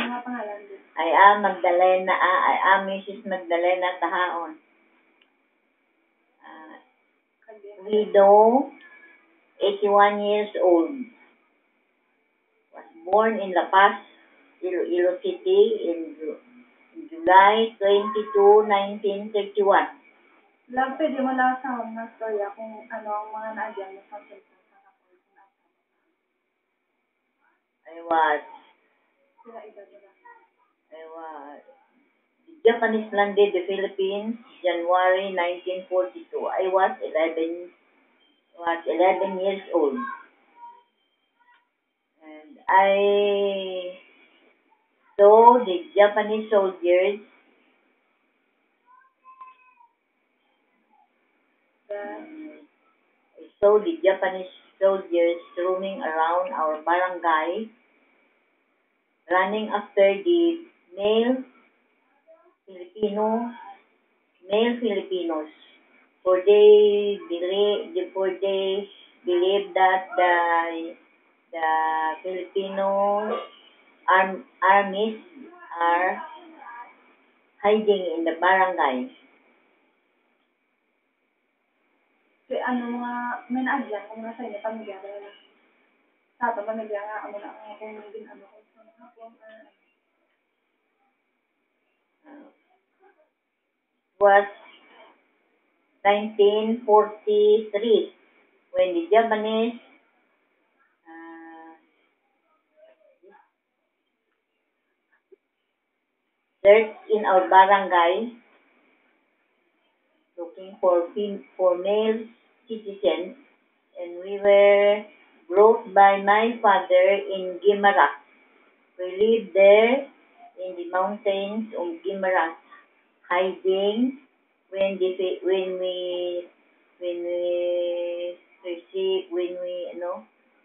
mga pangalan din. I am Magdalena, I am Mrs. Magdalena Tahaon. Widow, 81 years old. Was born in La Paz, Iloilo City in July 22, 1931. Love, pwede mo lang sa mga storya kung ano ang mga naadyan mo sa cellphone. I was Japanese landed the Philippines January 1942. I was 11 years old. And I saw the Japanese soldiers roaming around our barangay, running after the male Filipinos, for they believe that the Filipino armies are hiding in the barangay. So, may naadyan kung nasa inyo pamilya na sa ato pamilya nga, na kung ginano ko sa hapon Was 1943 when the Japanese searched in our barangay looking for male citizens, and we were brought by my father in Guimaras. We lived there in the mountains of Guimaras, hiding when we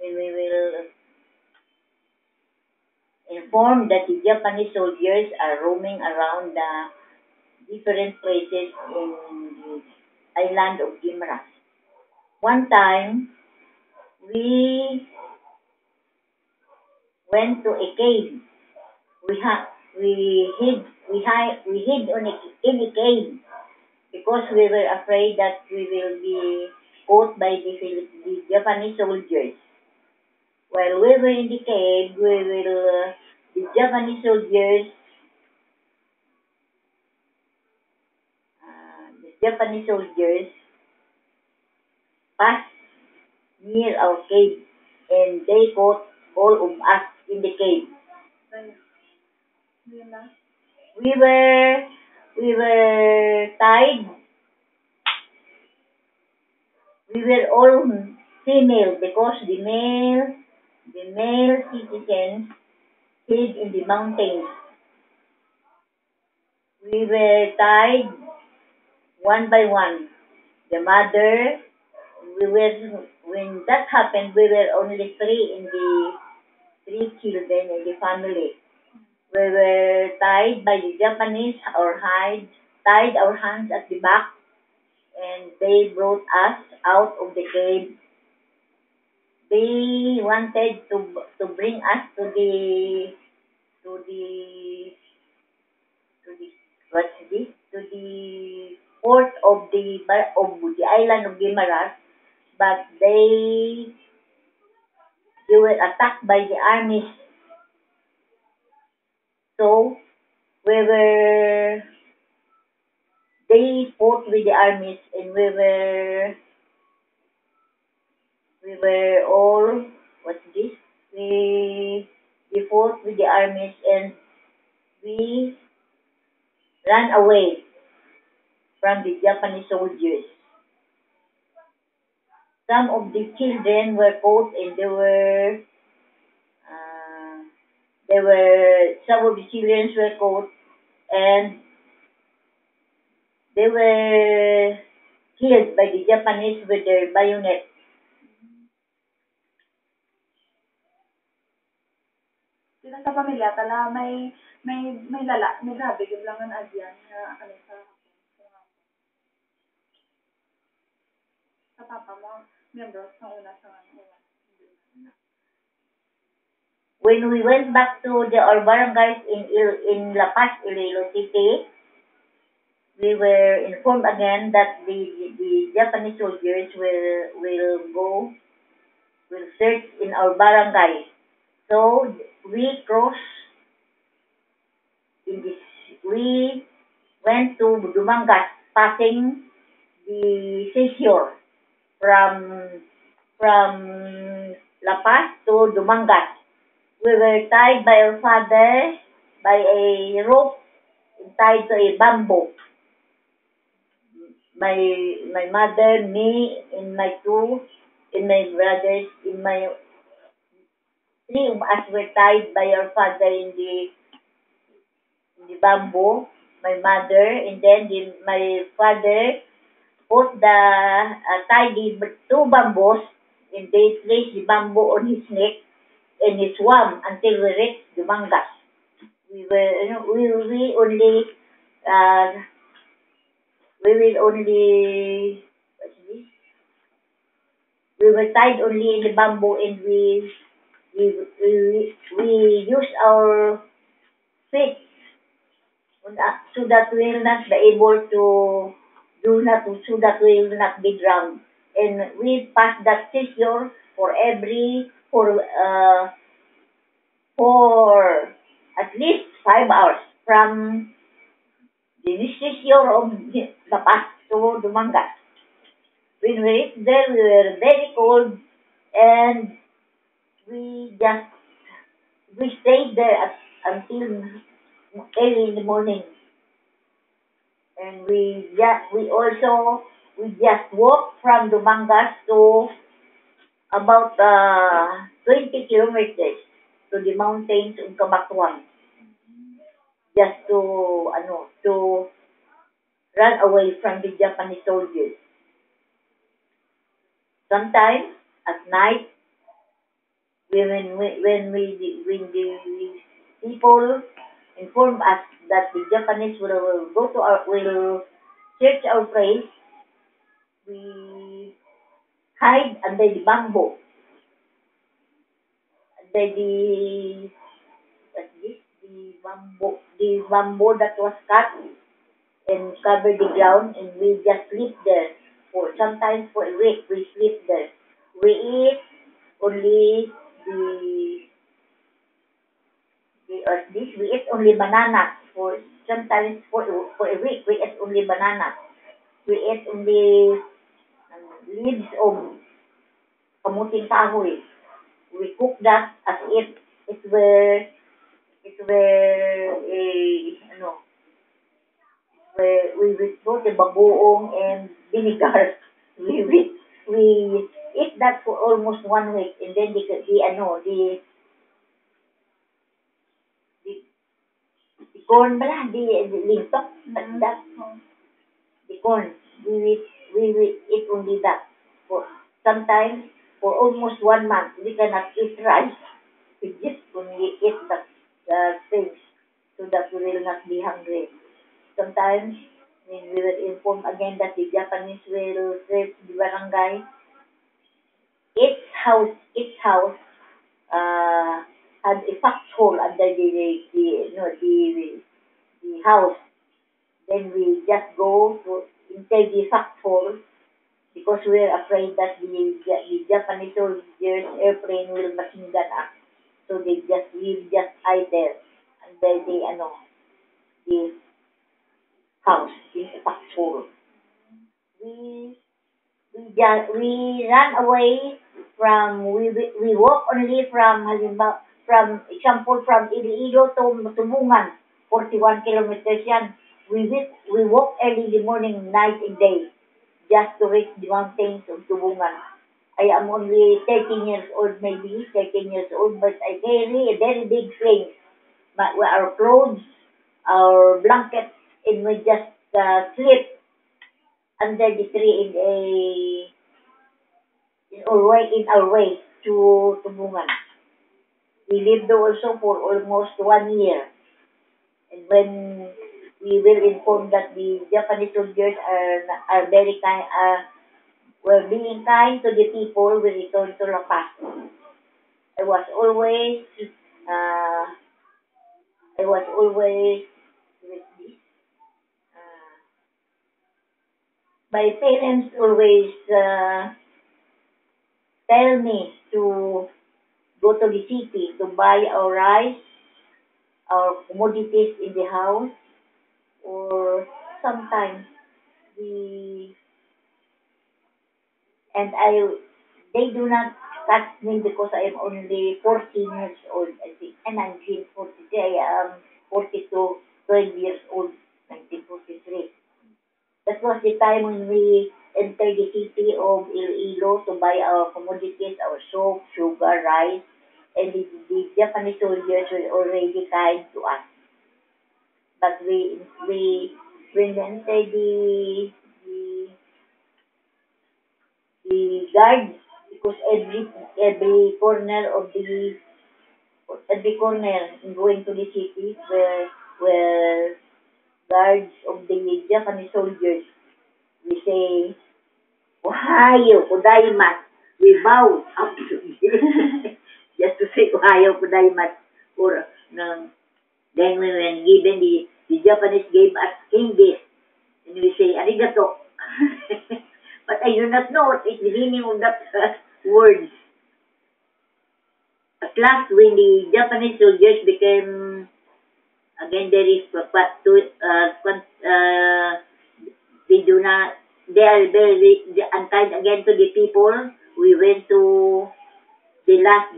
will inform that the Japanese soldiers are roaming around the different places in the island of Guimaras. One time, we went to a cave. We hid in a cave because we were afraid that we will be caught by the Japanese soldiers. While we were in the cave, the Japanese soldiers passed near our cave, and they caught all of us in the cave. We were tied. We were all female because the male citizens hid in the mountains. We were tied one by one. The mother, when that happened, we were only three children in the family. We were tied by the Japanese, tied our hands at the back, and they brought us out of the cave. They wanted to bring us to the port of the island of Guimaras, but they were attacked by the armies. So they fought with the armies, and we were all we fought with the armies, and we ran away from the Japanese soldiers. Some of the children were caught, and some of the children were caught, and they were killed by the Japanese with their bayonet. Sila sa pamilya, tala may grabe lang ang adyan sa papa mo, membro sa una sa when we went back to our barangays in La Paz, Iloilo City, we were informed again that the Japanese soldiers will search in our barangay. So we crossed in this. We went to Dumangas, passing the seashore from La Paz to Dumangas. We were tied by our father by a rope tied to a bamboo. My mother, me, and my brothers, three of us were tied by our father in the bamboo. My mother, and then my father put tied the two bamboos, and they placed the bamboo on his neck, and he swam until we reached Dumangas. We were, we only, uh, we will only, what's this? We were tied only in the bamboo, and we used our feet so that we will not be able to so that we will not be drowned. And we passed that seashore for at least 5 hours from the seashore of La Paz to Dumangas. When we reached there, we were very cold, and we just we stayed there until early in the morning. And we just walked from Dumangas to about 20 kilometers to the mountains of Kabakwan, just to run away from the Japanese soldiers. Sometimes at night, when the people inform us that the Japanese will search our place, we hide under the bamboo, under what's this? The bamboo that was cut and covered the ground, and we just sleep there sometimes for a week. We sleep there. We eat only we eat only banana for sometimes for a week. We eat only banana. We eat only leaves of kamuting kahoy. We cook that as if it were where we will put the bagoong and vinegar. We eat that for almost 1 week, and then the corn the lintok, that the corn. We will eat only that for sometimes for almost 1 month. We cannot eat rice. We just only eat that things so that we will not be hungry. Sometimes when we were informed again that the Japanese will search the barangay, each house had a foxhole under the house. Then we just go to inside the foxhole because we are afraid that the Japanese soldiers airplane will machine gun us. So we just hide there under the house in the foxhole. We we ran away from we walk only from example from Iloilo to Tumbungan, 41 kilometers yan. We walk early in the morning, night and day, just to reach the mountains of Tumbungan. I am only 13 years old, maybe 13 years old, but I carry a very big sling. Our clothes, our blankets, and we just sleep under the tree in our way to Tumbungan. We lived there also for almost 1 year. And when we were informed that the Japanese soldiers are very kind, were being kind to the people, we returned to La Paz. I was always I was always with this. Uh, my parents always tell me to go to the city to buy our rice, our commodities in the house, or sometimes the and they do not catch me because I am only 14 years old, I think, and 1943. I am 42, 12 years old, 1943. That was the time when we entered the city of Iloilo to buy our commodities, our soap, sugar, rice, and the Japanese soldiers were already kind to us. But when we entered the the guards, because every corner in going to the city were guards of the Japanese soldiers. We say, Ohayo Kodaimasu. We bow up to just to say Ohayo Kodaimasu. Or then when given the Japanese gave us English, and we say arigato. But I do not know what is the meaning of that word. At last, when the Japanese soldiers became, again, there is they do not, they are very unkind again to the people. We went to the last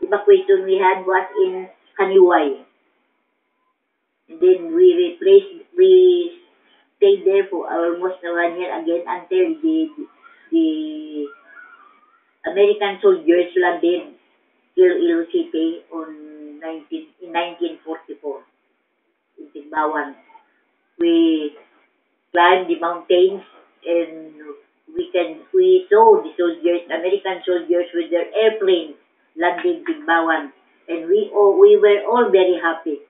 evacuation we had was in Kaniway. And then we stayed there for almost 1 year again until the American soldiers landed Iloilo City in 1944 in Tigbawan. We climbed the mountains and we saw the soldiers, American soldiers with their airplanes landing Tigbawan, and we were all very happy.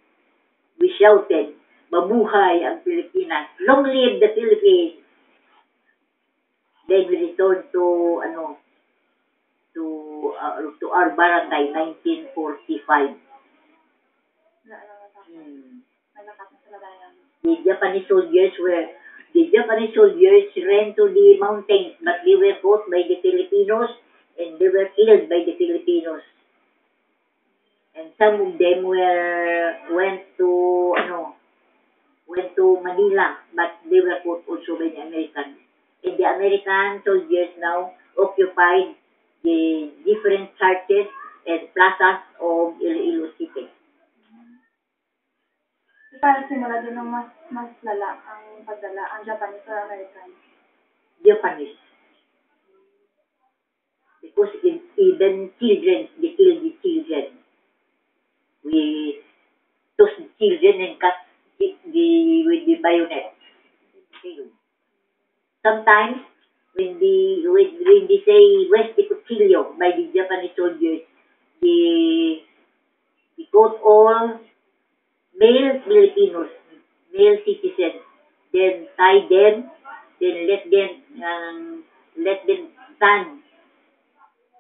We shouted, "Mabuhay ang Pilipinas! Long live the Philippines!" Then we returned to our barangay 1945. Nalakas na sila dahil. The Japanese soldiers ran to the mountains, but they were caught by the Filipinos and they were killed by the Filipinos. And some of them went to Manila, but they were caught also by the Americans. And the American soldiers now occupied the different churches and plazas of Iloilo City. Parang simula din ng mas lala ang pagdala, ang Japanese or American. Japanese. Because even children, they kill the children. We took the children and cut with the bayonet. Sometimes, when they say West de Cuchillo by the Japanese soldiers, they caught all male Filipinos, male citizens, then tie them, then let them stand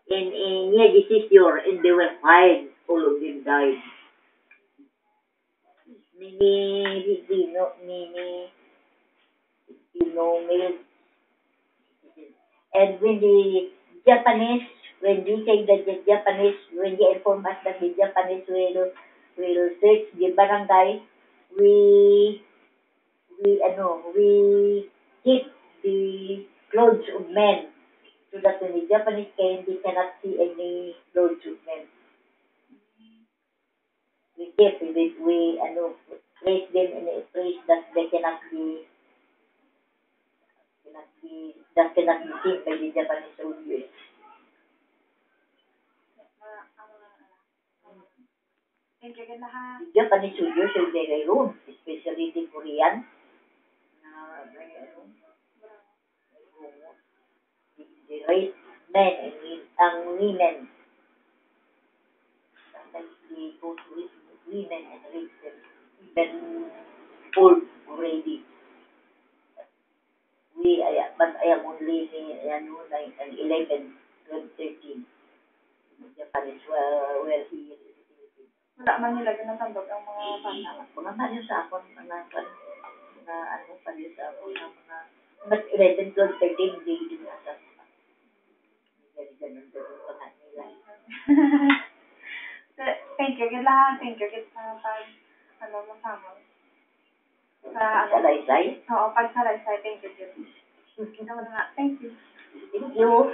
near the seashore, and they were fired. All of them died. Many Filipino male citizens. And when they inform us that the Japanese will search the barangay, we keep the clothes of men so that when the Japanese came, they cannot see any clothes of men. We place them in a place that they cannot be seen by the Japanese soldiers. Thank you again lahat. The Japanese soldiers are very rude, especially the Korean. They rape men and women. Sometimes they go to women and rape them, even old already. But I am only 11, 12, 13. The Japanese were here in the Philippines. Wala man nila ginatambag ang mga bata. Mga baliw sa akon, mga ano, baliw sa akon, mga 11, 12, 13, hindi ginasap. Ganun pa nga nila. Thank you, kailangan, thank you, sa pag, mo sa mo. Sa, Salaysay? Oo, pag salaysay, thank you, thank you. Thank you.